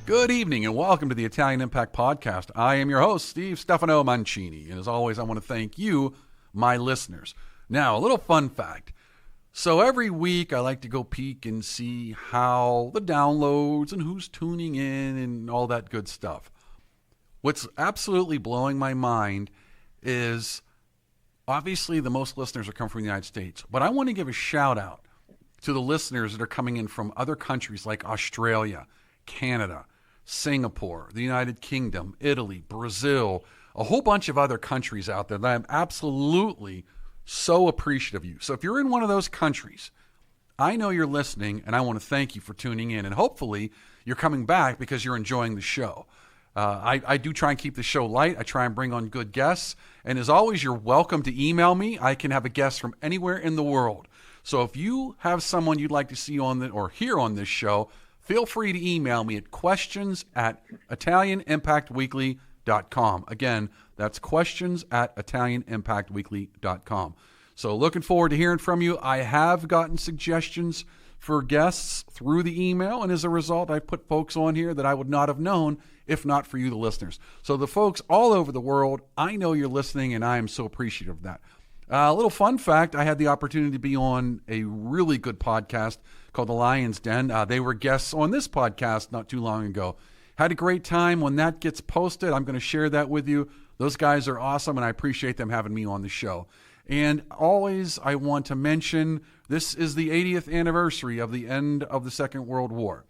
Good evening and welcome to the Italian Impact Podcast. I am your host, Steve Stefano Mancini, and as always, I want to thank you, my listeners. Now, a little fun fact. So every week, I like to go peek and see how the downloads and who's tuning in and all that good stuff. What's absolutely blowing my mind is obviously the most listeners are coming from the United States, but I want to give a shout out to the listeners that are coming in from other countries like Australia, Canada, Singapore, the United Kingdom, Italy, Brazil, a whole bunch of other countries out there that I'm absolutely so appreciative of you. So if you're in one of those countries, I know you're listening, and I want to thank you for tuning in. And hopefully you're coming back because you're enjoying the show. I do try and keep the show light. I try and bring on good guests. And as always, you're welcome to email me. I can have a guest from anywhere in the world. So if you have someone you'd like to see on or hear on this show, feel free to email me at questions@ItalianImpactWeekly.com. Again, that's questions@ItalianImpactWeekly.com. So looking forward to hearing from you. I have gotten suggestions for guests through the email, and as a result, I've put folks on here that I would not have known if not for you, the listeners. So the folks all over the world, I know you're listening, and I am so appreciative of that. A little fun fact, I had the opportunity to be on a really good podcast called The Lion's Den. They were guests on this podcast not too long ago. Had a great time. When that gets posted, I'm going to share that with you. Those guys are awesome, and I appreciate them having me on the show. And always, I want to mention, this is the 80th anniversary of the end of the Second World War.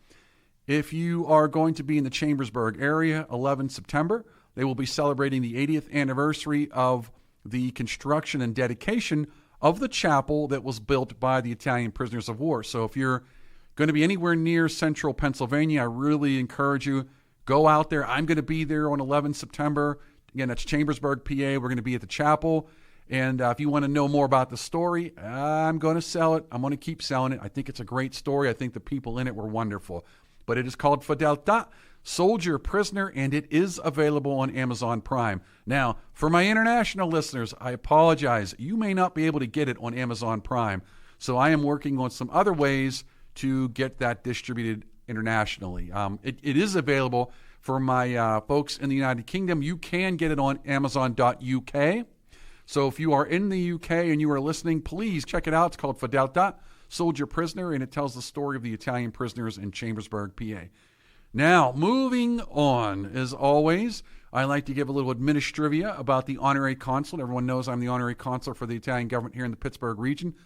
If you are going to be in the Chambersburg area, 11 September, they will be celebrating the 80th anniversary of the construction and dedication of the chapel that was built by the Italian prisoners of war. So if you're going to be anywhere near central Pennsylvania, I really encourage you, go out there. I'm going to be there on 11 September. Again, that's Chambersburg, PA. We're going to be at the chapel. And if you want to know more about the story, I'm going to sell it. I'm going to keep selling it. I think it's a great story. I think the people in it were wonderful. But it is called Fedeltà, Soldier Prisoner, and it is available on Amazon Prime. Now, for my international listeners, I apologize. You may not be able to get it on Amazon Prime, so I am working on some other ways to get that distributed internationally. It is available for my folks in the United Kingdom. You can get it on Amazon.uk. So if you are in the UK and you are listening, please check it out. It's called Fedeltà, Soldier Prisoner, and it tells the story of the Italian prisoners in Chambersburg, PA. Now, moving on, as always, I like to give a little administrivia about the honorary consul. Everyone knows I'm the honorary consul for the Italian government here in the Pittsburgh region.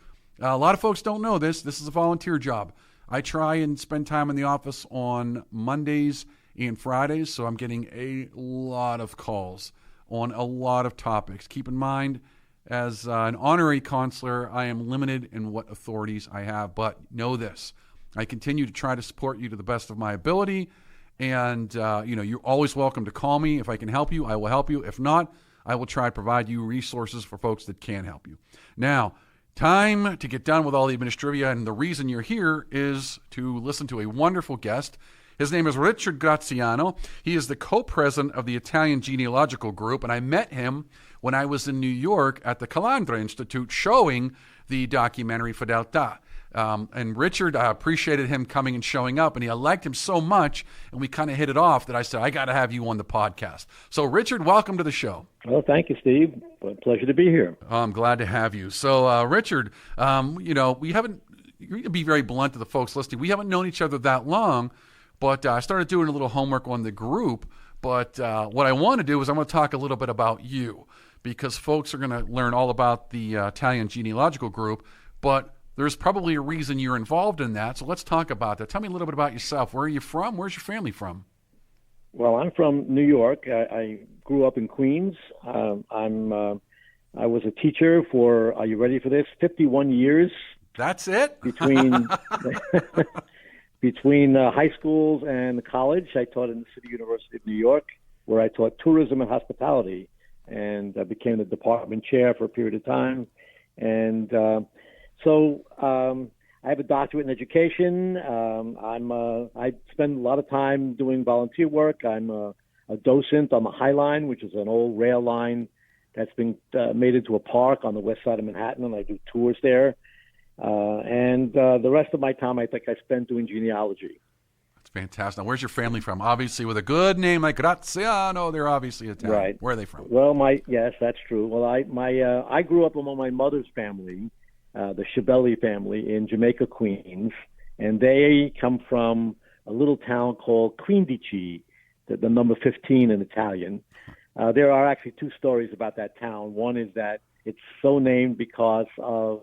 A lot of folks don't know this. This is a volunteer job. I try and spend time in the office on Mondays and Fridays, so I'm getting a lot of calls on a lot of topics. Keep in mind, as an honorary consular, I am limited in what authorities I have, but know this. I continue to try to support you to the best of my ability, and you're always welcome to call me. If I can help you, I will help you. If not, I will try to provide you resources for folks that can help you. Now, time to get done with all the administrivia, and the reason you're here is to listen to a wonderful guest. His name is Richard Graziano. He is the co-president of the Italian Genealogical Group, and I met him when I was in New York at the Calandra Institute showing the documentary Fedeltà. And Richard, I appreciated him coming and showing up, and I liked him so much, and we kind of hit it off that I said, I got to have you on the podcast. So, Richard, welcome to the show. Well, thank you, Steve. Pleasure to be here. I'm glad to have you. So, Richard, we haven't, you need to be very blunt to the folks listening. We haven't known each other that long, but I started doing a little homework on the group. But what I want to do is I want to talk a little bit about you, because folks are going to learn all about the Italian Genealogical Group, but there's probably a reason you're involved in that. So let's talk about that. Tell me a little bit about yourself. Where are you from? Where's your family from? Well, I'm from New York. I grew up in Queens. I was a teacher for, are you ready for this, 51 years. That's it? Between high schools and college. I taught in the City University of New York, where I taught tourism and hospitality, and I became the department chair for a period of time. And so I have a doctorate in education. I spend a lot of time doing volunteer work. I'm a docent on the High Line, which is an old rail line that's been made into a park on the west side of Manhattan, and I do tours there. And the rest of my time, I think I spent doing genealogy. It's fantastic. Now, where's your family from? Obviously, with a good name like Graziano, they're obviously Italian. Right. Where are they from? Well, yes, that's true. Well, I grew up among my mother's family, the Schiavelli family in Jamaica, Queens, and they come from a little town called Quindici, the number 15 in Italian. There are actually two stories about that town. One is that it's so named because of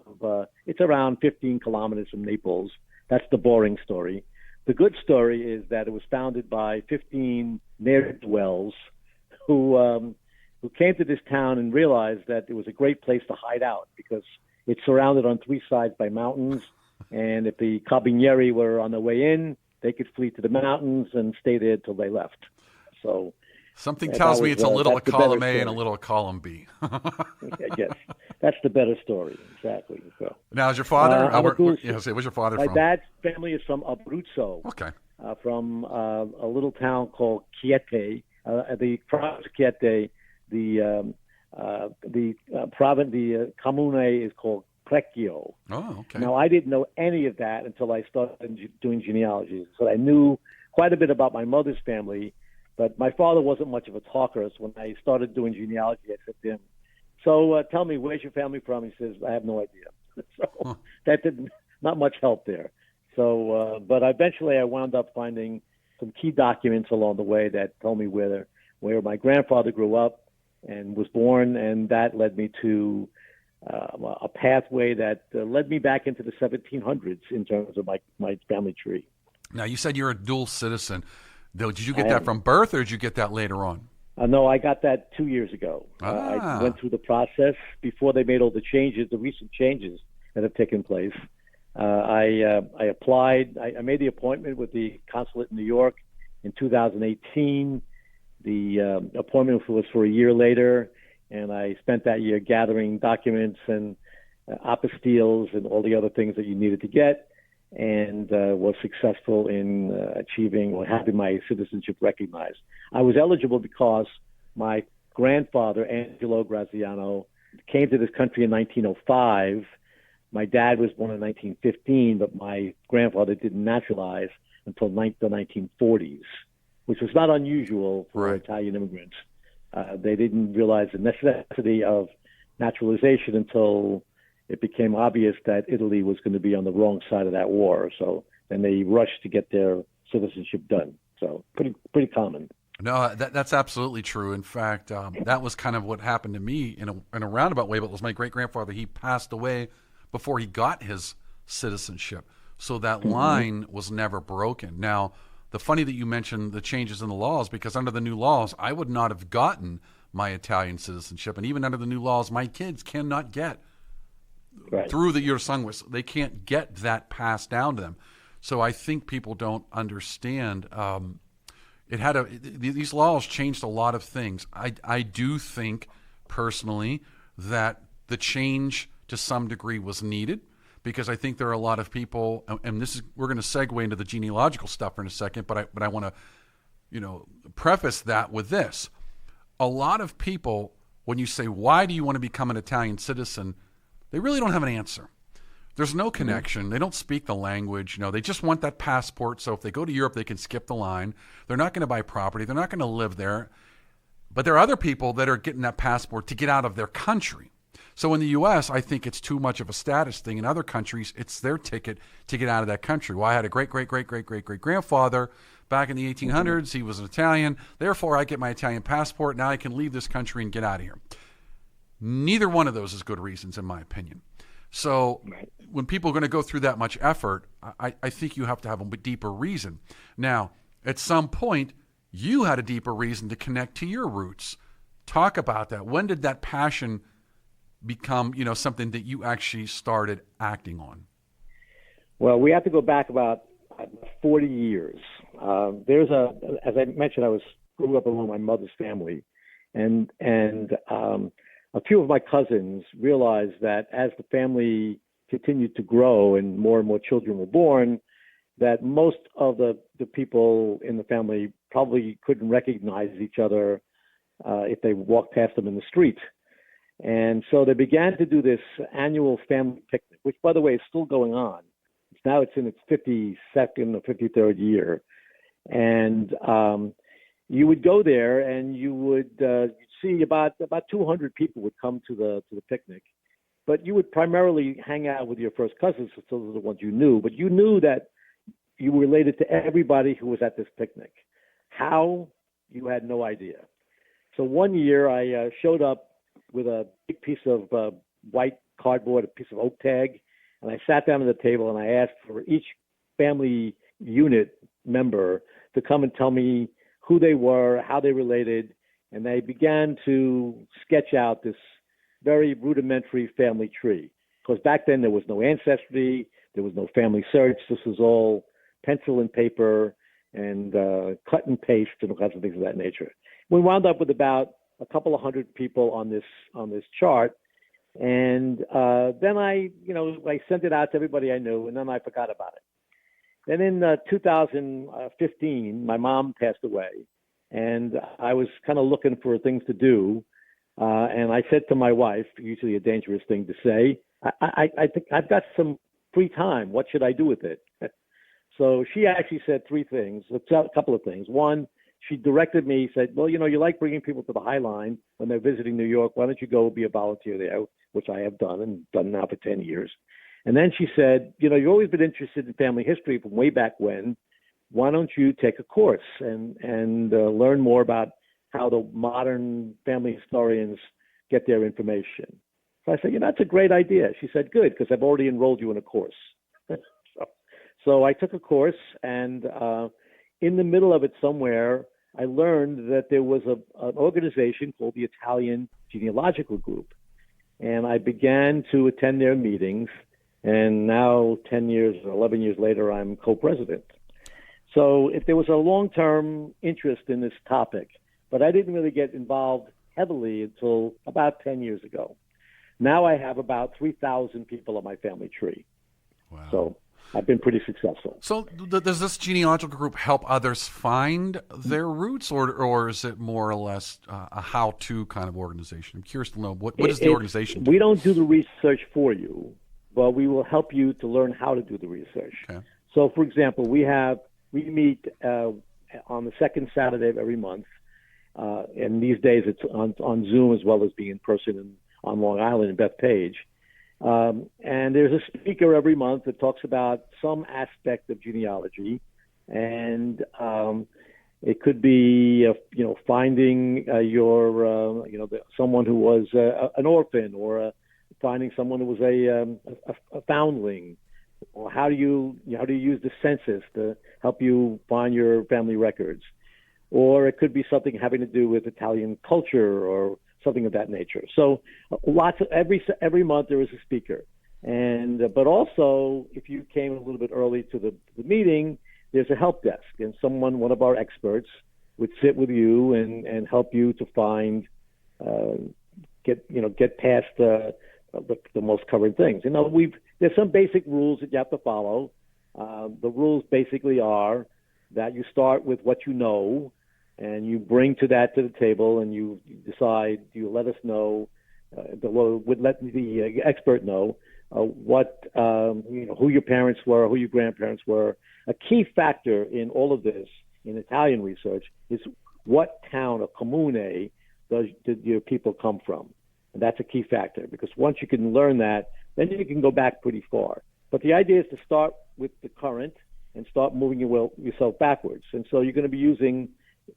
it's around 15 kilometers from Naples. That's the boring story. The good story is that it was founded by 15 ne'er-do-wells who came to this town and realized that it was a great place to hide out because it's surrounded on three sides by mountains, and if the Carabinieri were on their way in, they could flee to the mountains and stay there till they left. So something tells me it's a little a column A and a little a column B. Yes, that's the better story. Exactly. So now, is your father? Where's your father from? My dad's family is from Abruzzo. Okay. From a little town called Chieti. The province of Chieti, the comune is called Crecchio. Oh, okay. Now, I didn't know any of that until I started doing genealogy. So I knew quite a bit about my mother's family, but my father wasn't much of a talker. So when I started doing genealogy, I said to him, so tell me, where's your family from? He says, I have no idea. So that didn't, not much help there. So, but eventually I wound up finding some key documents along the way that told me where my grandfather grew up and was born, and that led me to a pathway that led me back into the 1700s in terms of my family tree. Now, you said you're a dual citizen. Did you get that from birth, or did you get that later on? No, I got that 2 years ago. I went through the process before they made all the changes, the recent changes that have taken place. I applied. I made the appointment with the consulate in New York in 2018. The appointment was for a year later, and I spent that year gathering documents and apostilles and all the other things that you needed to get, and was successful in achieving or having my citizenship recognized. I was eligible because my grandfather, Angelo Graziano, came to this country in 1905. My dad was born in 1915, but my grandfather didn't naturalize until the 1940s, which was not unusual for Italian immigrants. They didn't realize the necessity of naturalization until it became obvious that Italy was going to be on the wrong side of that war. So then they rushed to get their citizenship done. So pretty common. No, that's absolutely true. In fact, that was kind of what happened to me in a roundabout way, but it was my great-grandfather. He passed away before he got his citizenship. So that line was never broken. Now, the funny that you mentioned the changes in the laws, because under the new laws, I would not have gotten my Italian citizenship. And even under the new laws, my kids cannot get through the Iur Sanguis. They can't get that passed down to them. So I think people don't understand. These laws changed a lot of things. I do think personally that the change to some degree was needed, because I think there are a lot of people, and we're going to segue into the genealogical stuff in a second, but I want to, preface that with this. A lot of people, when you say, why do you want to become an Italian citizen, they really don't have an answer. There's no connection. They don't speak the language. They just want that passport. So if they go to Europe, they can skip the line. They're not going to buy property. They're not going to live there. But there are other people that are getting that passport to get out of their country. So in the U.S., I think it's too much of a status thing. In other countries, it's their ticket to get out of that country. Well, I had a great-great-great-great-great-grandfather back in the 1800s. He was an Italian. Therefore, I get my Italian passport. Now I can leave this country and get out of here. Neither one of those is good reasons, in my opinion. So when people are going to go through that much effort, I think you have to have a deeper reason. Now, at some point, you had a deeper reason to connect to your roots. Talk about that. When did that passion become, something that you actually started acting on? Well, we have to go back about 40 years. As I mentioned, I grew up among my mother's family, and a few of my cousins realized that as the family continued to grow and more children were born, that most of the people in the family probably couldn't recognize each other if they walked past them in the street. And so they began to do this annual family picnic, which, by the way, is still going on. It's in its 52nd or 53rd year. And you would go there, and you would see about 200 people would come to the picnic. But you would primarily hang out with your first cousins, so those are the ones you knew. But you knew that you were related to everybody who was at this picnic. How? You had no idea. So one year I showed up with a big piece of white cardboard, a piece of oak tag, and I sat down at the table and I asked for each family unit member to come and tell me who they were, how they related, and they began to sketch out this very rudimentary family tree. Because back then there was no Ancestry, there was no Family Search. This was all pencil and paper and cut and paste and all kinds of things of that nature. We wound up with about a couple of hundred people on this chart, and then I sent it out to everybody I knew, and then I forgot about it. Then in 2015, my mom passed away, and I was kind of looking for things to do, and I said to my wife, usually a dangerous thing to say, I think I've got some free time. What should I do with it? So she actually said three things, a couple of things. One, she directed me, said, well, you like bringing people to the High Line when they're visiting New York. Why don't you go be a volunteer there, which I have done and done now for 10 years. And then she said, you've always been interested in family history from way back when. Why don't you take a course and learn more about how the modern family historians get their information? So I said, that's a great idea. She said, good, because I've already enrolled you in a course. So I took a course, and in the middle of it somewhere, I learned that there was an organization called the Italian Genealogical Group. And I began to attend their meetings. And now 10 years or 11 years later, I'm co-president. So if there was a long-term interest in this topic, but I didn't really get involved heavily until about 10 years ago. Now I have about 3,000 people on my family tree. Wow. So I've been pretty successful. So does this genealogical group help others find their roots, or is it more or less a how-to kind of organization? I'm curious to know, what is the organization do? We don't do the research for you, but we will help you to learn how to do the research. Okay. So, for example, we meet on the second Saturday of every month, and these days it's on Zoom as well as being in person on Long Island in Bethpage. And there's a speaker every month that talks about some aspect of genealogy, and it could be finding someone who was an orphan, or finding someone who was a foundling, or how do you use the census to help you find your family records, or it could be something having to do with Italian culture or something of that nature. So every month there is a speaker, but also if you came a little bit early to the meeting, there's a help desk, and one of our experts would sit with you and help you to find get past the most covered things. There's some basic rules that you have to follow. The rules basically are that you start with what you know, and you bring to the table, and you decide, you let us know, let the expert know who your parents were, who your grandparents were. A key factor in all of this in Italian research is what town or comune did your people come from. And that's a key factor, because once you can learn that, then you can go back pretty far. But the idea is to start with the current and start moving yourself backwards. And so you're going to be using,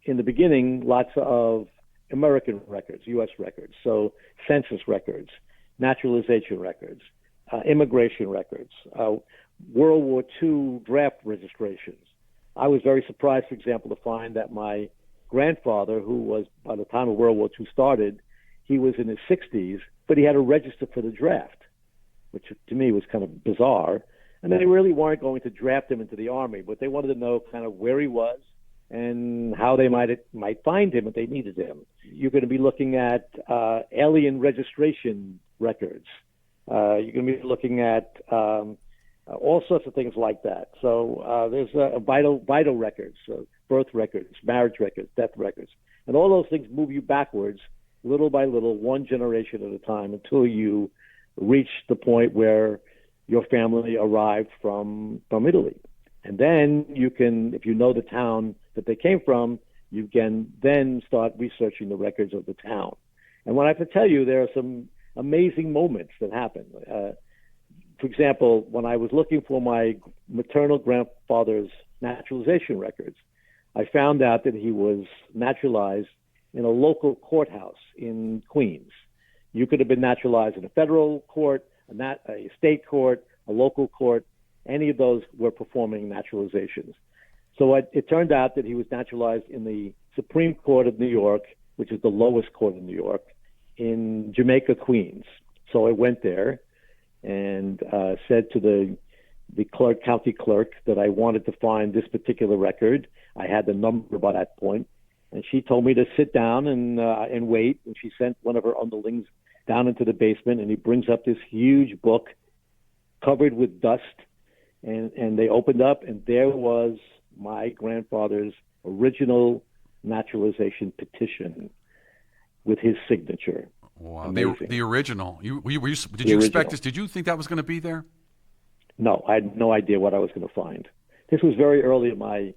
in the beginning, lots of American records, U.S. records, so census records, naturalization records, immigration records, World War II draft registrations. I was very surprised, for example, to find that my grandfather, who was, by the time of World War II started, he was in his 60s, but he had to register for the draft, which to me was kind of bizarre. And they really weren't going to draft him into the Army, but they wanted to know kind of where he was and how they might find him if they needed him. You're going to be looking at alien registration records. You're going to be looking at all sorts of things like that. So there's vital records, birth records, marriage records, death records. And all those things move you backwards, little by little, one generation at a time, until you reach the point where your family arrived from Italy. And then you can, if you know the town that they came from, you can then start researching the records of the town. And what I have to tell you, there are some amazing moments that happen. For example, when I was looking for my maternal grandfather's naturalization records, I found out that he was naturalized in a local courthouse in Queens. You could have been naturalized in a federal court, a state court, a local court. Any of those were performing naturalizations. So it turned out that he was naturalized in the Supreme Court of New York, which is the lowest court in New York, in Jamaica, Queens. So I went there and said to the clerk, county clerk, that I wanted to find this particular record. I had the number by that point, and she told me to sit down and wait. And she sent one of her underlings down into the basement, and he brings up this huge book covered with dust, and they opened up, and there was my grandfather's original naturalization petition with his signature. Wow, the original. Did you expect this? Did you think that was going to be there? No, I had no idea what I was going to find. This was very early in my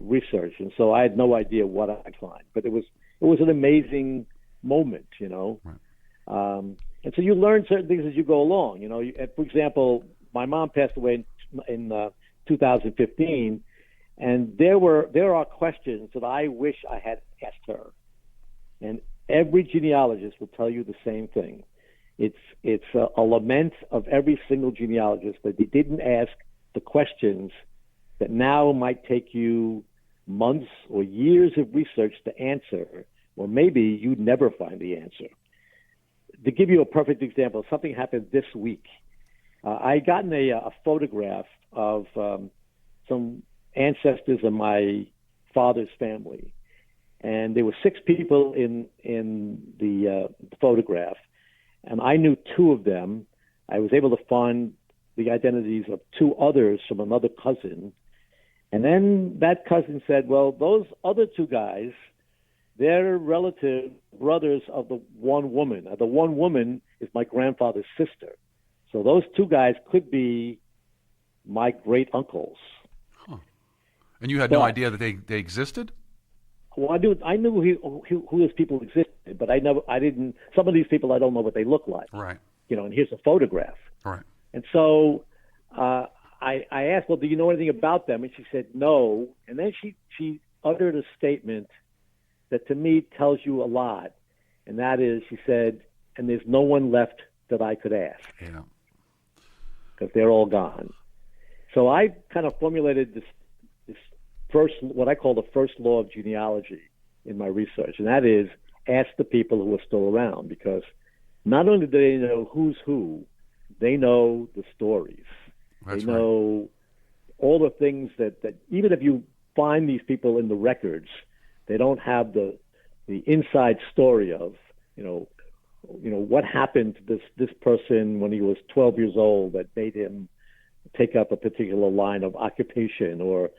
research, and so I had no idea what I'd find. But it was an amazing moment, you know. Right. And so you learn certain things as you go along. You know, for example, my mom passed away in 2015, and there are questions that I wish I had asked her, and every genealogist will tell you the same thing. It's a lament of every single genealogist that they didn't ask the questions that now might take you months or years of research to answer, or maybe you'd never find the answer. To give you a perfect example, something happened this week. I gotten a photograph of some ancestors of my father's family, and there were 6 people in the photograph, and I knew 2 of them. I was able to find the identities of 2 others from another cousin, and then that cousin said, well, those other 2 guys, they're relative brothers of the one woman. The one woman is my grandfather's sister. So those 2 guys could be my great uncles. Huh. And you had no idea that they existed? Well, I knew who those people existed, but I didn't. Some of these people, I don't know what they look like. Right. You know, and here's a photograph. Right. And so I asked, well, do you know anything about them? And she said no. And then she uttered a statement that to me tells you a lot, and that is, she said, and there's no one left that I could ask. Yeah. Because they're all gone. So I kind of formulated this first, what I call the first law of genealogy in my research, and that is ask the people who are still around, because not only do they know who's who, they know the stories. That's they know all the things that even if you find these people in the records, they don't have the inside story of, you know, what happened to this person when he was 12 years old that made him take up a particular line of occupation, or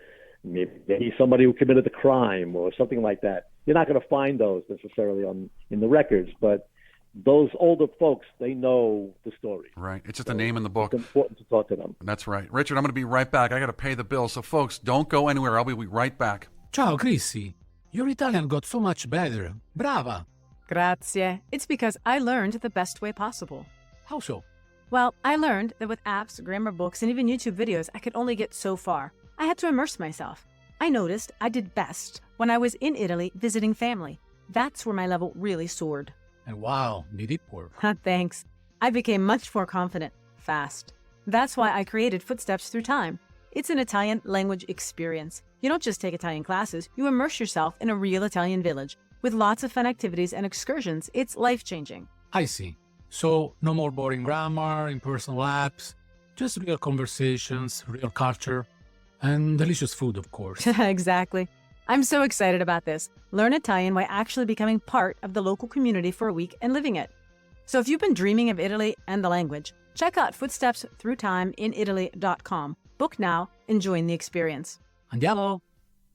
maybe somebody who committed the crime or something like that. You're not going to find those necessarily in the records, but those older folks, they know the story. Right. It's just a name in the book. It's important to talk to them. That's right. Richard, I'm going to be right back. I got to pay the bill. So, folks, don't go anywhere. I'll be right back. Ciao, Chrissy. Your Italian got so much better. Brava. Grazie. It's because I learned the best way possible. How so? Well, I learned that with apps, grammar books, and even YouTube videos, I could only get so far. I had to immerse myself. I noticed I did best when I was in Italy visiting family. That's where my level really soared. And wow, did it work? Thanks. I became much more confident, fast. That's why I created Footsteps Through Time. It's an Italian language experience. You don't just take Italian classes, you immerse yourself in a real Italian village. With lots of fun activities and excursions, it's life-changing. I see. So, no more boring grammar, impersonal apps, just real conversations, real culture, and delicious food, of course. Exactly. I'm so excited about this. Learn Italian by actually becoming part of the local community for a week and living it. So if you've been dreaming of Italy and the language, check out Footsteps Through Time in Italy.com. Book now and join the experience. Andiamo!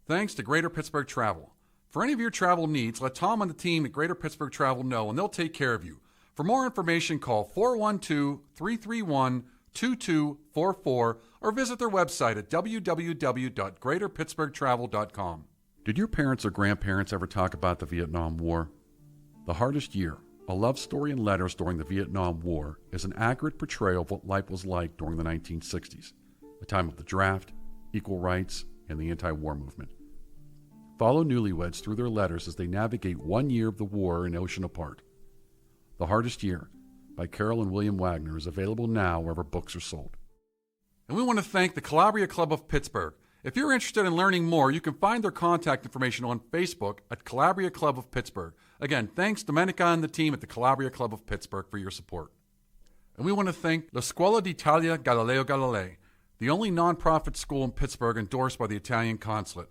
Thanks to Greater Pittsburgh Travel. For any of your travel needs, let Tom and the team at Greater Pittsburgh Travel know, and they'll take care of you. For more information, call 412-331-2600 2244 or visit their website at www.greaterpittsburghtravel.com. Did your parents or grandparents ever talk about the Vietnam War? The Hardest Year, a love story and letters during the Vietnam War, is an accurate portrayal of what life was like during the 1960s, a time of the draft, equal rights, and the anti-war movement. Follow newlyweds through their letters as they navigate 1 year of the war an ocean apart. The Hardest Year by Carol and William Wagner is available now wherever books are sold. And we want to thank the Calabria Club of Pittsburgh. If you're interested in learning more, you can find their contact information on Facebook at Calabria Club of Pittsburgh. Again, thanks Domenica and the team at the Calabria Club of Pittsburgh for your support. And we want to thank La Scuola d'Italia Galileo Galilei, the only nonprofit school in Pittsburgh endorsed by the Italian Consulate.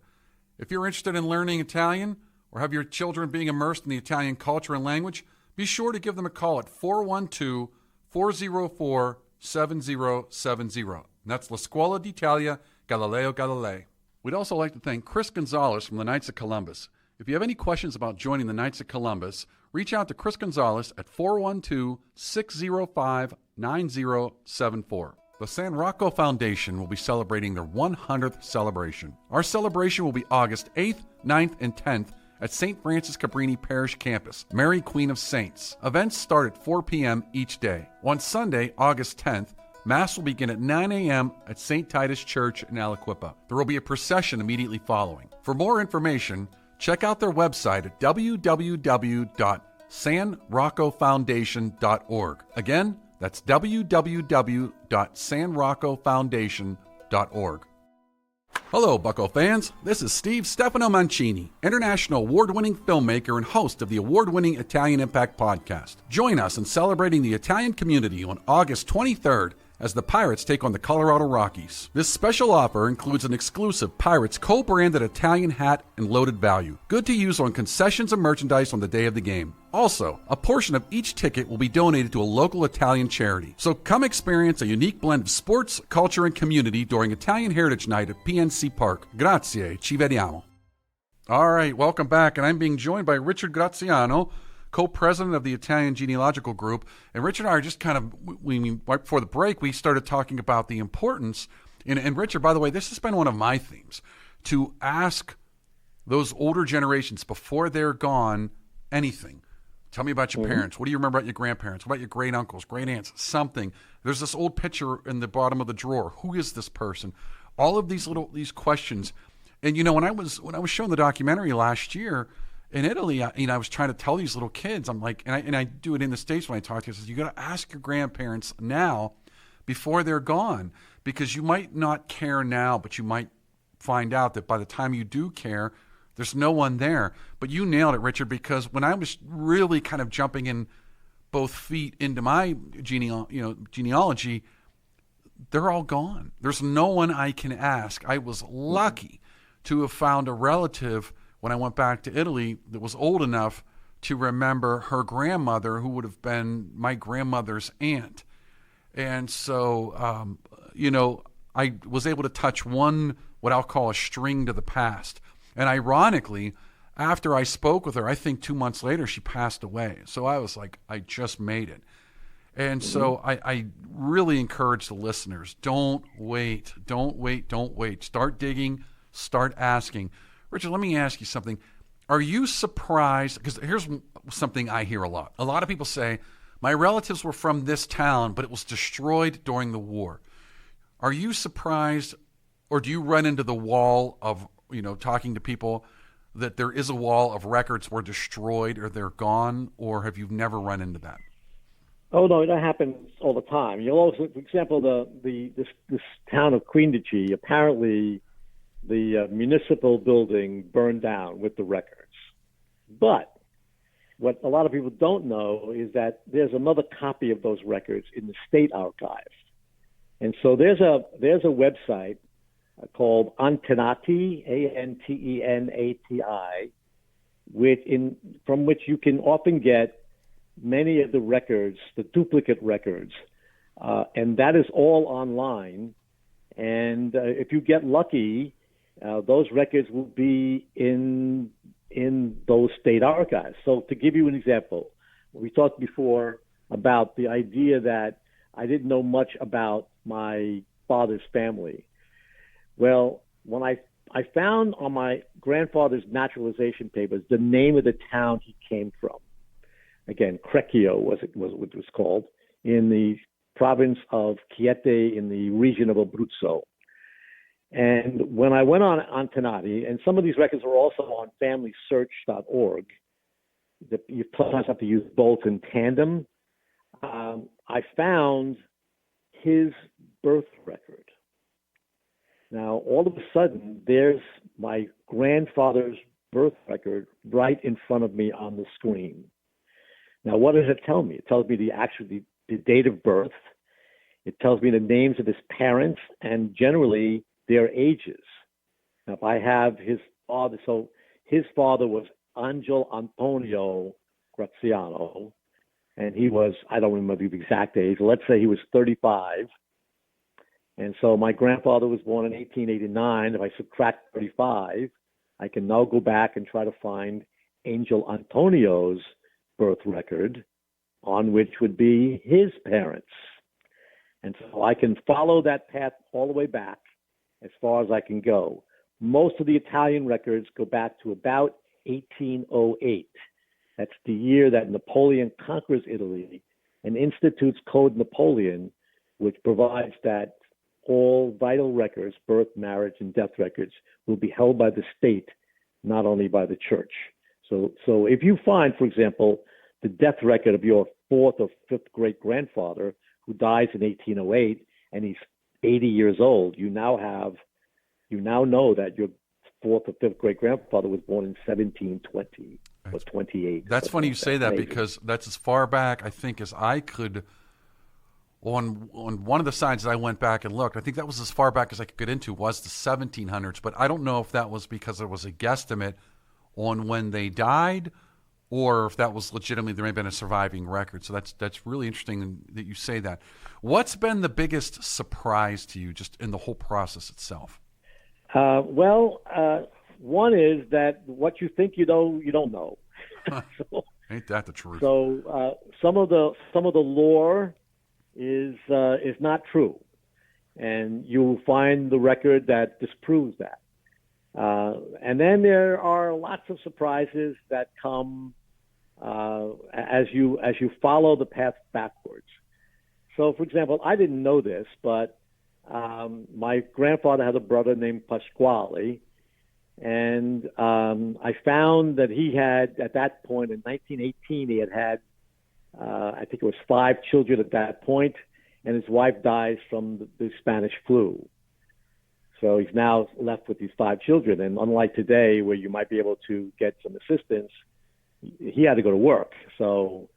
If you're interested in learning Italian or have your children being immersed in the Italian culture and language, be sure to give them a call at 412-404-7070. And that's La Scuola d'Italia Galileo Galilei. We'd also like to thank Chris Gonzalez from the Knights of Columbus. If you have any questions about joining the Knights of Columbus, reach out to Chris Gonzalez at 412-605-9074. The San Rocco Foundation will be celebrating their 100th celebration. Our celebration will be August 8th, 9th, and 10th at St. Francis Cabrini Parish Campus, Mary Queen of Saints. Events start at 4 p.m. each day. On Sunday, August 10th, Mass will begin at 9 a.m. at St. Titus Church in Aliquippa. There will be a procession immediately following. For more information, check out their website at www.sanroccofoundation.org. Again, that's www.sanroccofoundation.org. Hello, Bucco fans. This is Steve Stefano Mancini, international award-winning filmmaker and host of the award-winning Italian Impact podcast. Join us in celebrating the Italian community on August 23rd as the Pirates take on the Colorado Rockies. This special offer includes an exclusive Pirates co-branded Italian hat and loaded value, good to use on concessions and merchandise on the day of the game. Also, a portion of each ticket will be donated to a local Italian charity. So come experience a unique blend of sports, culture, and community during Italian Heritage Night at PNC Park. Grazie, ci vediamo. All right, welcome back, and I'm being joined by Richard Graziano, co-president of the Italian Genealogical Group. And Richard and I are just kind of, right before the break, we started talking about the importance, and Richard, by the way, this has been one of my themes, to ask those older generations before they're gone anything. Tell me about your parents. What do you remember about your grandparents? What about your great uncles, great aunts? Something. There's this old picture in the bottom of the drawer. Who is this person? All of these questions. And you know, when I was showing the documentary last year in Italy, I was trying to tell these little kids. I'm like, and I do it in the States when I talk to you. I says, you got to ask your grandparents now before they're gone, because you might not care now, but you might find out that by the time you do care, there's no one there. But you nailed it, Richard, because when I was really kind of jumping in both feet into my genealogy, they're all gone. There's no one I can ask. I was lucky to have found a relative when I went back to Italy that was old enough to remember her grandmother, who would have been my grandmother's aunt. And so, I was able to touch one, what I'll call a string to the past. And ironically, after I spoke with her, I think 2 months later, she passed away. So I was like, I just made it. And so I really encourage the listeners, don't wait. Start digging, start asking. Richard, let me ask you something. Are you surprised? Because here's something I hear a lot. A lot of people say, my relatives were from this town, but it was destroyed during the war. Are you surprised, or do you run into the wall of, talking to people, that there is a wall of records were destroyed or they're gone, or have you never run into that? Oh, no, that happens all the time. You'll also, for example, this town of Quindici, apparently the municipal building burned down with the records. But what a lot of people don't know is that there's another copy of those records in the state archive. And so there's a website called Antenati, Antenati, from which you can often get many of the records, the duplicate records, and that is all online. And if you get lucky, those records will be in those state archives. So to give you an example, we talked before about the idea that I didn't know much about my father's family. Well, when I found on my grandfather's naturalization papers the name of the town he came from. Again, Crecchio was what it was called, in the province of Chieti in the region of Abruzzo. And when I went on Antenati, and some of these records are also on FamilySearch.org, you sometimes have to use both in tandem. I found his birth record. Now, all of a sudden, there's my grandfather's birth record right in front of me on the screen. Now, what does it tell me? It tells me the date of birth. It tells me the names of his parents and generally their ages. Now, if I have his father, so his father was Angelo Antonio Graziano, and he was, I don't remember the exact age, let's say he was 35. And so my grandfather was born in 1889. If I subtract 35, I can now go back and try to find Angel Antonio's birth record, on which would be his parents. And so I can follow that path all the way back as far as I can go. Most of the Italian records go back to about 1808. That's the year that Napoleon conquers Italy and institutes Code Napoleon, which provides that all vital records, birth, marriage, and death records, will be held by the state, not only by the church. So if you find, for example, the death record of your fourth or fifth great-grandfather who dies in 1808 and he's 80 years old, you now know that your fourth or fifth great-grandfather was born in 1720 or 28. That's funny you say that, because that's as far back, I think, as I could. On one of the sides that I went back and looked, I think that was as far back as I could get into, was the 1700s. But I don't know if that was because there was a guesstimate on when they died, or if that was legitimately, there may have been a surviving record. So that's really interesting that you say that. What's been the biggest surprise to you just in the whole process itself? One is that what you think you know, you don't know. Ain't that the truth? So some of the lore is not true, and you'll find the record that disproves that. And then there are lots of surprises that come as you follow the path backwards. So, for example, I didn't know this, but my grandfather had a brother named Pasquale, and I found that he had, at that point in 1918, he had I think it was 5 children at that point, and his wife dies from the Spanish flu. So he's now left with these 5 children, and unlike today where you might be able to get some assistance, he had to go to work. So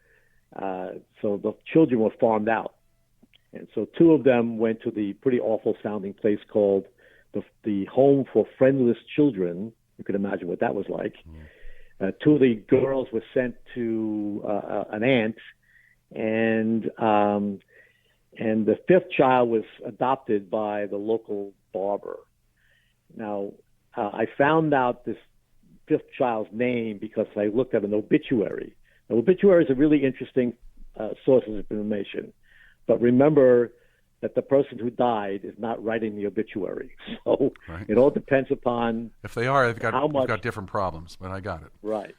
the children were farmed out. And so 2 of them went to the pretty awful sounding place called the Home for Friendless Children. You can imagine what that was like. 2 of the girls were sent to an aunt, and the 5th child was adopted by the local barber. Now, I found out this 5th child's name because I looked at an obituary. Now, obituaries are really interesting sources of information, but remember that the person who died is not writing the obituary. So right. It all depends upon if they are, they've got different problems, but I got it. Right.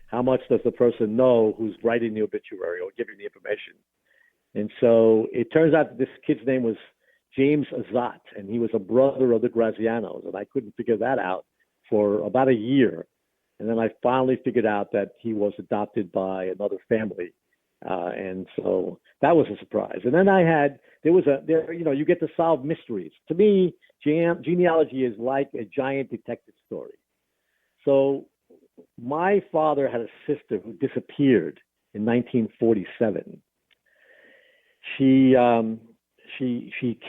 How much does the person know who's writing the obituary or giving the information? And so it turns out that this kid's name was James Azat, and he was a brother of the Grazianos, and I couldn't figure that out for about a year. And then I finally figured out that he was adopted by another family. And so that was a surprise. And then you get to solve mysteries. To me, genealogy is like a giant detective story. So my father had a sister who disappeared in 1947. She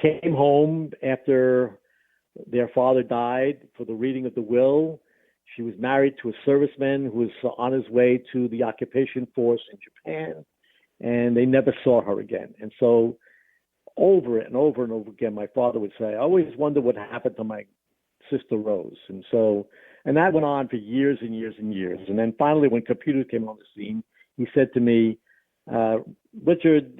came home after their father died for the reading of the will. She was married to a serviceman who was on his way to the occupation force in Japan, and they never saw her again. And so over and over and over again, my father would say, I always wonder what happened to my sister Rose. And that went on for years and years and years. And then finally, when computers came on the scene, he said to me, Richard,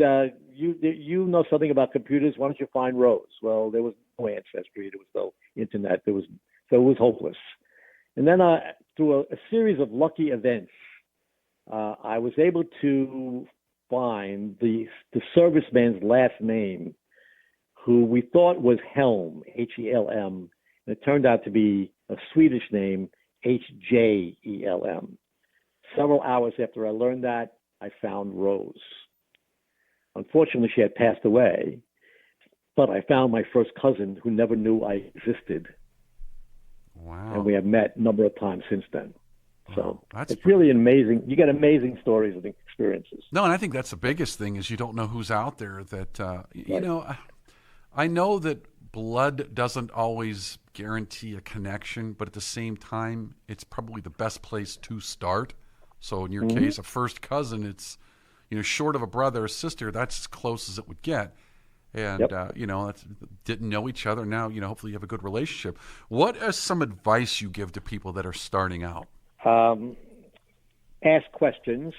you know something about computers. Why don't you find Rose? Well, there was no ancestry. There was no internet. So it was hopeless. And then through a series of lucky events, I was able to find the serviceman's last name, who we thought was Helm, Helm, and it turned out to be a Swedish name, Hjelm. Several hours after I learned that, I found Rose. Unfortunately, she had passed away, but I found my first cousin who never knew I existed. Wow. And we have met a number of times since then. So That's it's really amazing. You get amazing stories and experiences. No, and I think that's the biggest thing is you don't know who's out there that, you Right. know, I know that blood doesn't always guarantee a connection, but at the same time, it's probably the best place to start. So in your case, a first cousin, it's, you know, short of a brother or sister, that's as close as it would get. And, you know, didn't know each other. Now, you know, hopefully you have a good relationship. What is some advice you give to people that are starting out? Ask questions.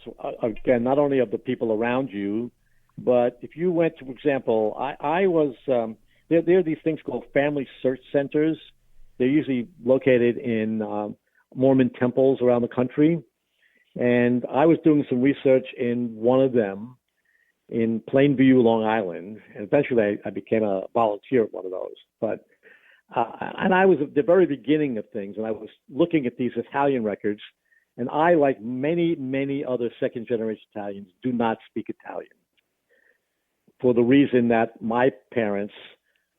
So again, not only of the people around you, but if you went to, for example, I was, there are these things called family search centers. They're usually located in Mormon temples around the country. And I was doing some research in one of them in Plainview, Long Island. And eventually I became a volunteer at one of those. But and I was at the very beginning of things, and I was looking at these Italian records. And I, like many, many other second-generation Italians, do not speak Italian, for the reason that my parents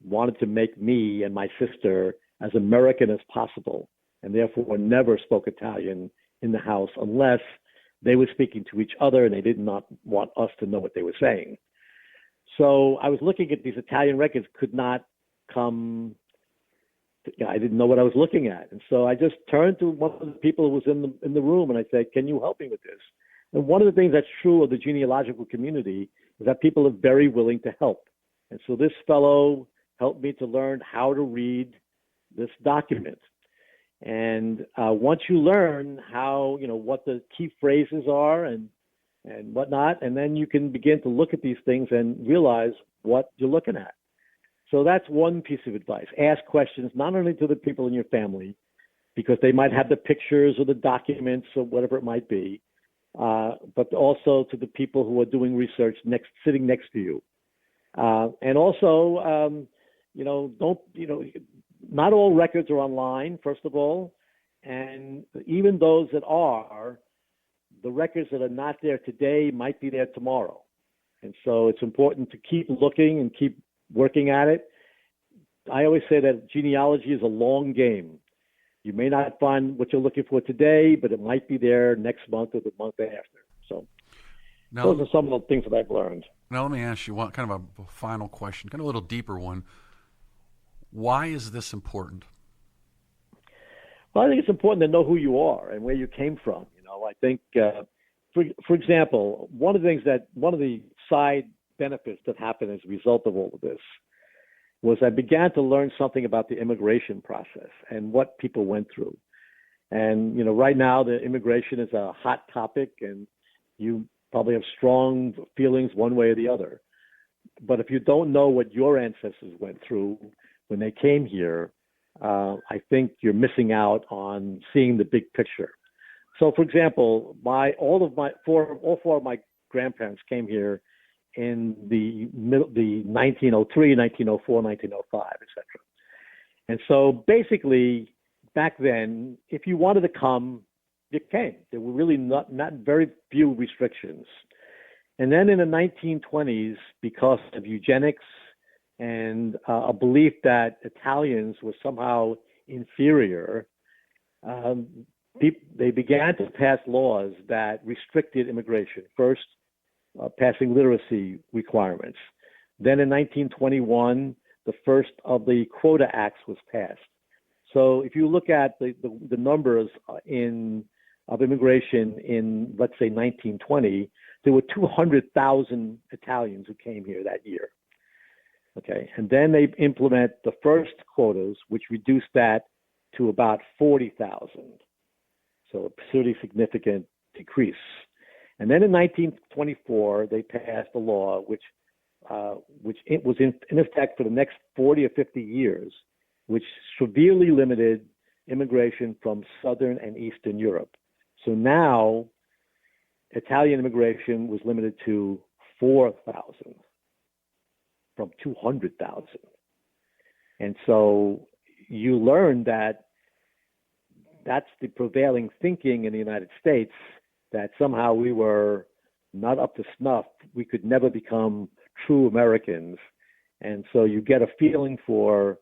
wanted to make me and my sister as American as possible, and therefore never spoke Italian in the house unless they were speaking to each other and they did not want us to know what they were saying. So I was looking at these Italian records, could not come, I didn't know what I was looking at. And so I just turned to one of the people who was in the room and I said, can you help me with this? And one of the things that's true of the genealogical community is that people are very willing to help. And so this fellow helped me to learn how to read this document. And once you learn how, you know, what the key phrases are and whatnot, and then you can begin to look at these things and realize what you're looking at. So that's one piece of advice. Ask questions, not only to the people in your family, because they might have the pictures or the documents or whatever it might be, but also to the people who are doing research sitting next to you. And also, you know, not all records are online, first of all, and even those that are, the records that are not there today might be there tomorrow. And so it's important to keep looking and keep working at it. I always say that genealogy is a long game. You may not find what you're looking for today, but it might be there next month or the month after. So those are some of the things that I've learned. Now let me ask you one kind of a final question, kind of a little deeper one. Why is this important? Well, I think it's important to know who you are and where you came from. You know, I think, for example, one of the side benefits that happened as a result of all of this was I began to learn something about the immigration process and what people went through. And, you know, right now the immigration is a hot topic and you probably have strong feelings one way or the other. But if you don't know what your ancestors went through when they came here, I think you're missing out on seeing the big picture. So, for example, all four of my grandparents came here in the 1903, 1904, 1905, etc. And so, basically, back then, if you wanted to come, you came. There were really not very few restrictions. And then in the 1920s, because of eugenics and a belief that Italians were somehow inferior, they began to pass laws that restricted immigration. First, passing literacy requirements. Then in 1921, the first of the Quota Acts was passed. So if you look at the numbers of immigration in, let's say, 1920, there were 200,000 Italians who came here that year. Okay, and then they implement the first quotas, which reduced that to about 40,000. So a pretty significant decrease. And then in 1924, they passed a law which it was in effect for the next 40 or 50 years, which severely limited immigration from Southern and Eastern Europe. So now Italian immigration was limited to 4,000 from 200,000. And so you learn that that's the prevailing thinking in the United States, that somehow we were not up to snuff. We could never become true Americans. And so you get a feeling for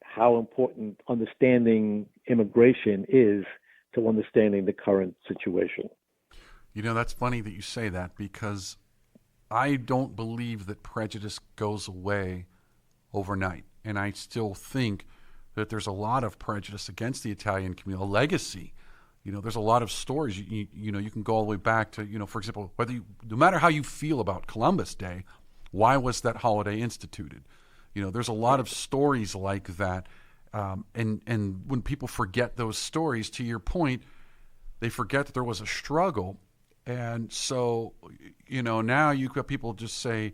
how important understanding immigration is to understanding the current situation. That's funny that you say that, because I don't believe that prejudice goes away overnight. And I still think that there's a lot of prejudice against the Italian community, a legacy. There's a lot of stories. You can go all the way back to, for example, no matter how you feel about Columbus Day, why was that holiday instituted? There's a lot of stories like that. And when people forget those stories, to your point, they forget that there was a struggle. And so, now you've got people just say,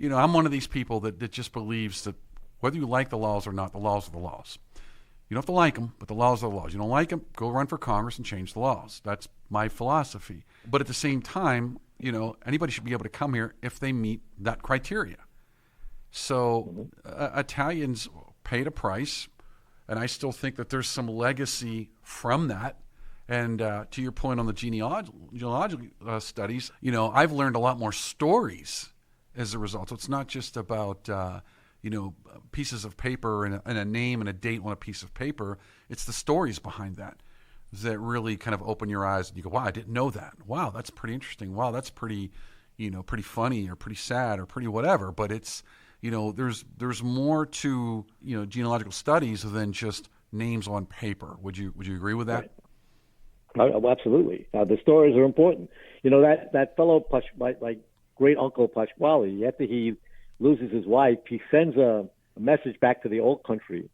I'm one of these people that just believes that whether you like the laws or not, the laws are the laws. You don't have to like them, but the laws are the laws. You don't like them, go run for Congress and change the laws. That's my philosophy. But at the same time, anybody should be able to come here if they meet that criteria. So Italians paid a price, and I still think that there's some legacy from that. And to your point on the genealogical studies, I've learned a lot more stories as a result. So it's not just about pieces of paper and a name and a date on a piece of paper. It's the stories behind that really kind of open your eyes, and you go, wow, I didn't know that. Wow, that's pretty interesting. Wow, that's pretty funny or pretty sad or pretty whatever. But it's, there's more to, genealogical studies than just names on paper. Would you agree with that? Right. Oh, absolutely. The stories are important. That fellow, my great uncle Pasquale, after he loses his wife, he sends a message back to the old country.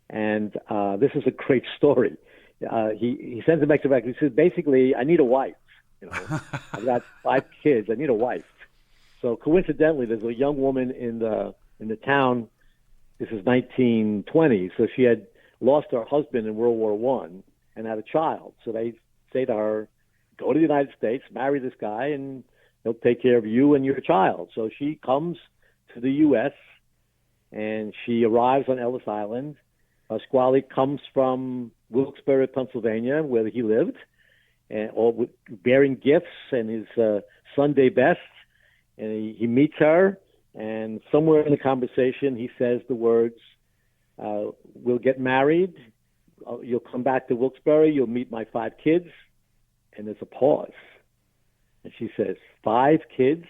And this is a great story. He sends a message back. He says, basically, I need a wife. I've got 5 kids. I need a wife. So coincidentally, there's a young woman in the town. This is 1920. So she had lost her husband in World War I and had a child. So they say to her, go to the United States, marry this guy, and he'll take care of you and your child. So she comes to the U.S., and she arrives on Ellis Island. Pasquale comes from Wilkes-Barre, Pennsylvania, where he lived, and all bearing gifts and his Sunday best. And he meets her, and somewhere in the conversation, he says the words, we'll get married, you'll come back to Wilkes-Barre, you'll meet my 5 kids. And there's a pause. And she says, 5 kids?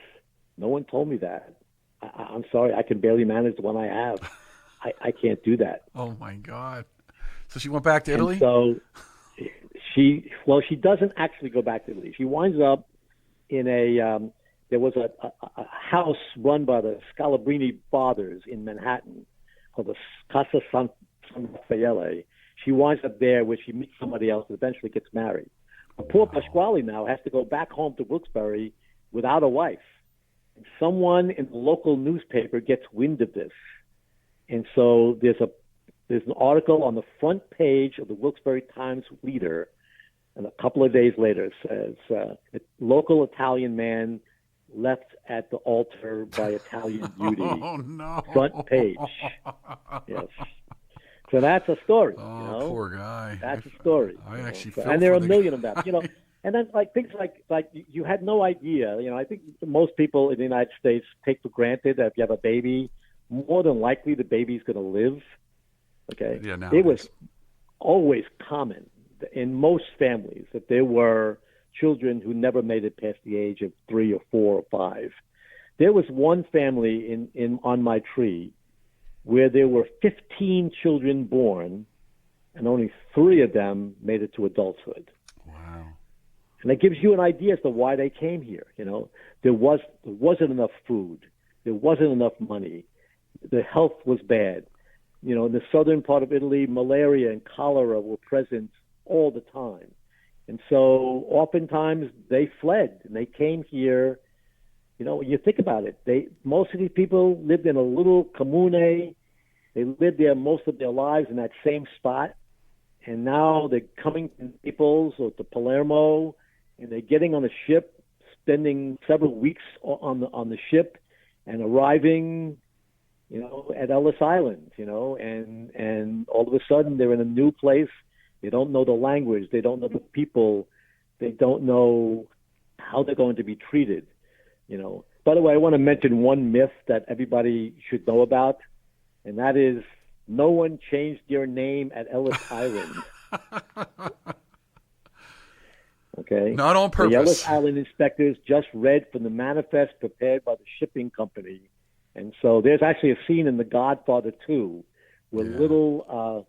No one told me that. I'm sorry, I can barely manage the one I have. I can't do that. Oh, my God. So she went back to Italy? And so she doesn't actually go back to Italy. She winds up in there was a house run by the Scalabrini fathers in Manhattan called the Casa San Raffaele. She winds up there where she meets somebody else and eventually gets married. But poor Pasquale now has to go back home to Wilkes-Barre without a wife. And someone in the local newspaper gets wind of this. And so there's an article on the front page of the Wilkes-Barre Times Leader, and a couple of days later it says, a local Italian man left at the altar by Italian beauty. Oh, no. Front page. Yes. So that's a story. Oh, poor guy. That's a story. I actually feel felt and there are for a million of them. And then things like you had no idea. I think most people in the United States take for granted that if you have a baby, more than likely the baby's going to live. Okay. Yeah. Now it was always common in most families that there were children who never made it past the age of 3 or 4 or 5. There was one family on my tree where there were 15 children born, and only 3 of them made it to adulthood. Wow. And that gives you an idea as to why they came here. There wasn't enough food. There wasn't enough money. The health was bad. In the southern part of Italy, malaria and cholera were present all the time. And so oftentimes they fled and they came here. You know, when you think about it, most of these people lived in a little comune. They lived there most of their lives in that same spot. And now they're coming to Naples or to Palermo, and they're getting on a ship, spending several weeks on the ship, and arriving, you know, at Ellis Island, you know, and all of a sudden they're in a new place. They don't know the language. They don't know the people. They don't know how they're going to be treated, you know. By the way, I want to mention one myth that everybody should know about, and that is no one changed their name at Ellis Island. Okay? Not on purpose. The Ellis Island inspectors just read from the manifest prepared by the shipping company. And so there's actually a scene in The Godfather 2 where little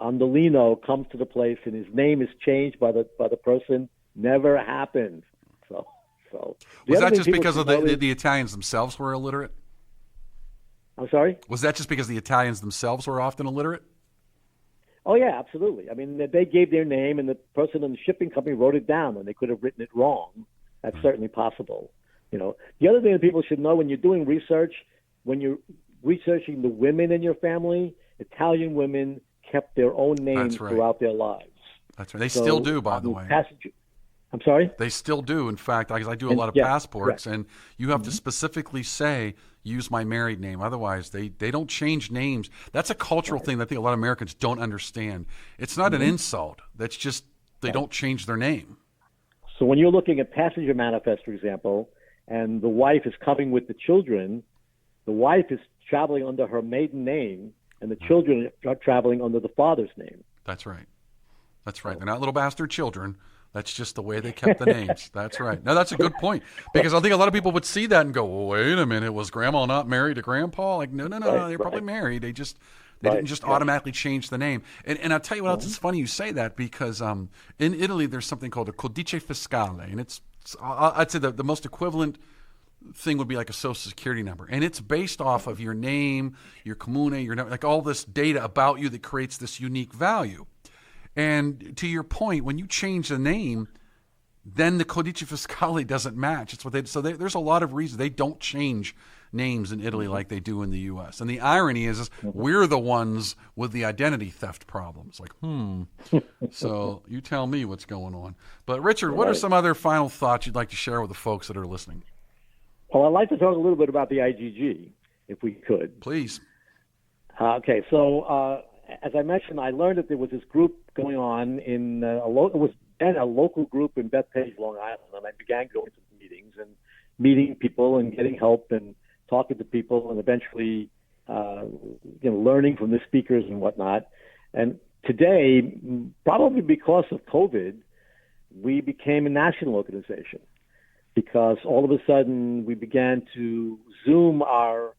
Andolino comes to the place and his name is changed by the person. Never happened. So was that just because of the Italians themselves were illiterate? I'm sorry? Was that just because the Italians themselves were often illiterate? Oh, yeah, absolutely. I mean, they gave their name, and the person in the shipping company wrote it down, and they could have written it wrong. That's certainly possible. You know, the other thing that people should know when you're doing research, when you're researching the women in your family, Italian women kept their own names throughout their lives. That's right. They still do, by the way. I'm sorry? They still do. In fact, I do a lot of passports, and you have to specifically say, use my married name. Otherwise, they don't change names. That's a cultural thing that I think a lot of Americans don't understand. It's not an insult. That's just they don't change their name. So when you're looking at passenger manifest, for example, and the wife is coming with the children, the wife is traveling under her maiden name, and the children are traveling under the father's name. That's right. That's right. They're not little bastard children. That's just the way they kept the names. That's right. Now, that's a good point, because I think a lot of people would see that and go, well, wait a minute, was Grandma not married to Grandpa? Like, no, they're probably married. They didn't just automatically change the name. And I'll tell you what else, it's funny you say that, because in Italy there's something called a codice fiscale, and I'd say the most equivalent thing would be like a social security number, and it's based off of your name, your comune, your like all this data about you that creates this unique value. And to your point, when you change the name, then the codice fiscale doesn't match. It's what there's a lot of reasons they don't change names in Italy like they do in the U.S. And the irony is we're the ones with the identity theft problems. Like, So you tell me what's going on. But Richard, what are some other final thoughts you'd like to share with the folks that are listening? Well, I'd like to talk a little bit about the IGG, if we could. Please. Okay, so as I mentioned, I learned that there was this group going on in it was then a local group in Bethpage, Long Island, and I began going to the meetings and meeting people and getting help and talking to people and eventually, learning from the speakers and whatnot. And today, probably because of COVID, we became a national organization, because all of a sudden we began to Zoom our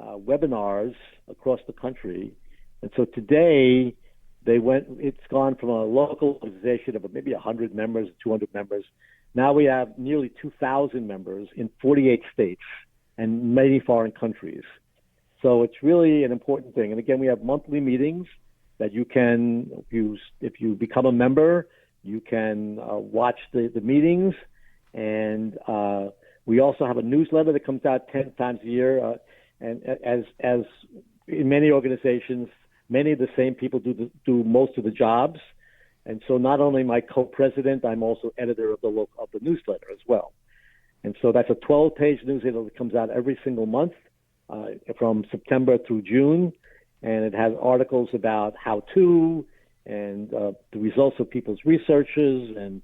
webinars across the country. And so today it's gone from a local organization of maybe 100 members, 200 members. Now we have nearly 2,000 members in 48 states and many foreign countries. So it's really an important thing. And again, we have monthly meetings that you can use. If you become a member, you can watch the meetings. And we also have a newsletter that comes out 10 times a year. And as in many organizations, many of the same people do most of the jobs. And so not only am I co-president, I'm also editor of the newsletter as well. And so that's a 12-page newsletter that comes out every single month from September through June. And it has articles about how-to and the results of people's researches and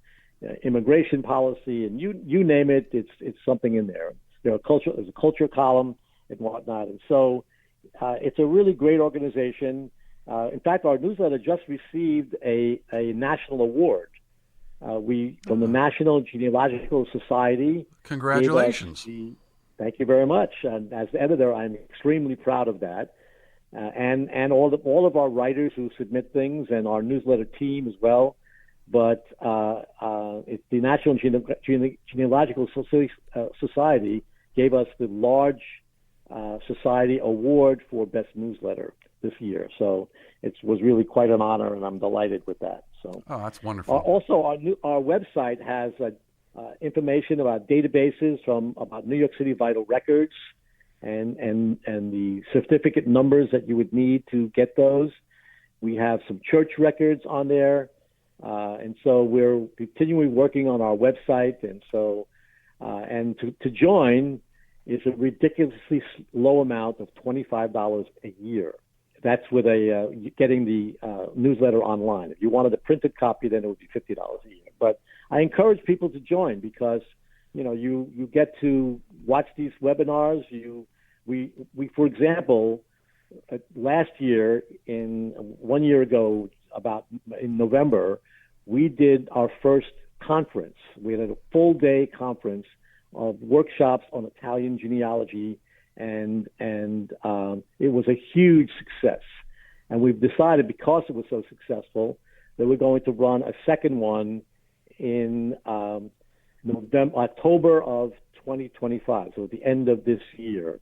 immigration policy, and you name it, it's something in there. There's a culture column and whatnot. And so it's a really great organization. In fact, our newsletter just received a national award. From the National Genealogical Society. Congratulations. Thank you very much. And as the editor, I'm extremely proud of that. And all of our writers who submit things, and our newsletter team as well. But it's the National Genealogical Society gave us the large society award for best newsletter. this year. So it was really quite an honor, and I'm delighted with that. So, oh, that's wonderful. Also, our website has information about databases about New York City vital records, and the certificate numbers that you would need to get those. We have some church records on there, and so we're continually working on our website. And so, and to join is a ridiculously low amount of $25 a year. That's with getting the newsletter online. If you wanted a printed copy, then it would be $50 a year. But I encourage people to join because, you get to watch these webinars. We for example, last year, 1 year ago, in November, we did our first conference. We had a full day conference of workshops on Italian genealogy, and it was a huge success. And we've decided, because it was so successful, that we're going to run a second one in October of 2025. So at the end of this year,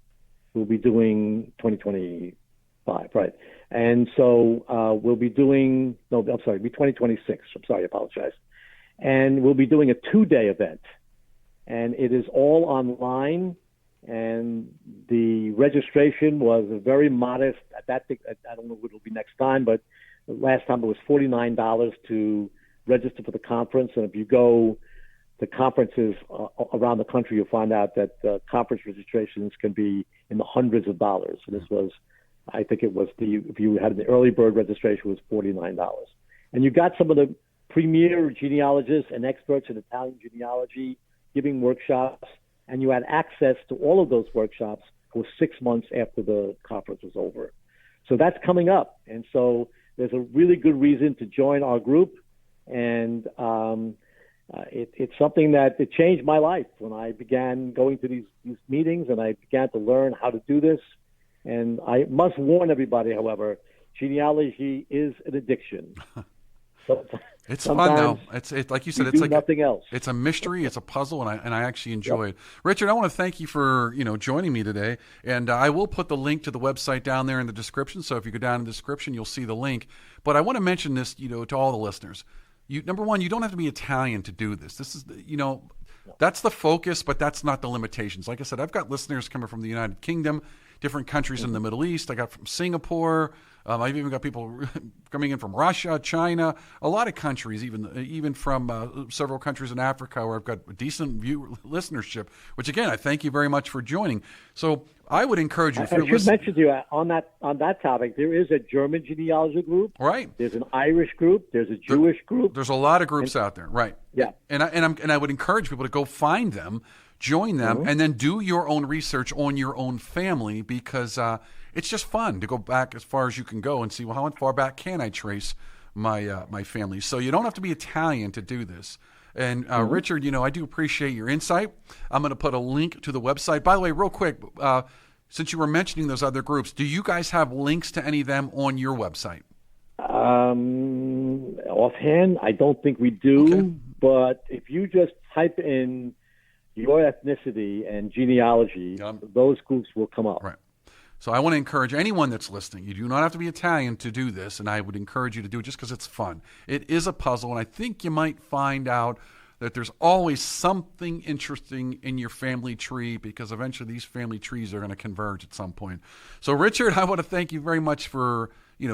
we'll be doing 2025, right? And so we'll be doing, it'll be 2026. I'm sorry, I apologize. And we'll be doing a 2-day event. And it is all online. And the registration was very modest. I don't know what it'll be next time, but the last time it was $49 to register for the conference. And if you go to conferences around the country, you'll find out that conference registrations can be in the hundreds of dollars. So this was, I think it was if you had the early bird registration, was $49. And you got some of the premier genealogists and experts in Italian genealogy giving workshops, and you had access to all of those workshops for 6 months after the conference was over. So that's coming up. And so there's a really good reason to join our group. And it's something that it changed my life when I began going to these meetings, and I began to learn how to do this. And I must warn everybody, however, genealogy is an addiction. It's fun though. It's like you said. It's like nothing else. It's a mystery. It's a puzzle, and I actually enjoy it. Richard, I want to thank you for joining me today, and I will put the link to the website down there in the description. So if you go down in the description, you'll see the link. But I want to mention this, to all the listeners. Number one, you don't have to be Italian to do this. This is, that's the focus, but that's not the limitations. Like I said, I've got listeners coming from the United Kingdom, different countries in the Middle East. I got from Singapore. I've even got people coming in from Russia, China, a lot of countries, even from several countries in Africa where I've got decent listenership, which again, I thank you very much for joining. So I would encourage you. I should mention to you on that topic, there is a German genealogy group. Right. There's an Irish group. There's a Jewish group. There's a lot of groups out there. Right. Yeah. And I would encourage people to go find them, join them, and then do your own research on your own family, because it's just fun to go back as far as you can go and see, well, how far back can I trace my family? So you don't have to be Italian to do this. And Richard, I do appreciate your insight. I'm going to put a link to the website. By the way, real quick, since you were mentioning those other groups, do you guys have links to any of them on your website? Offhand, I don't think we do. Okay. But if you just type in your ethnicity and genealogy, those groups will come up. Right. So I want to encourage anyone that's listening. You do not have to be Italian to do this, and I would encourage you to do it just because it's fun. It is a puzzle, and I think you might find out that there's always something interesting in your family tree, because eventually these family trees are going to converge at some point. So, Richard, I want to thank you very much for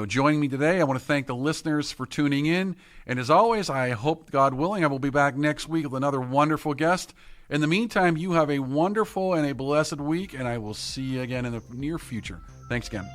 joining me today. I want to thank the listeners for tuning in. And as always, I hope, God willing, I will be back next week with another wonderful guest. In the meantime, you have a wonderful and a blessed week, and I will see you again in the near future. Thanks again.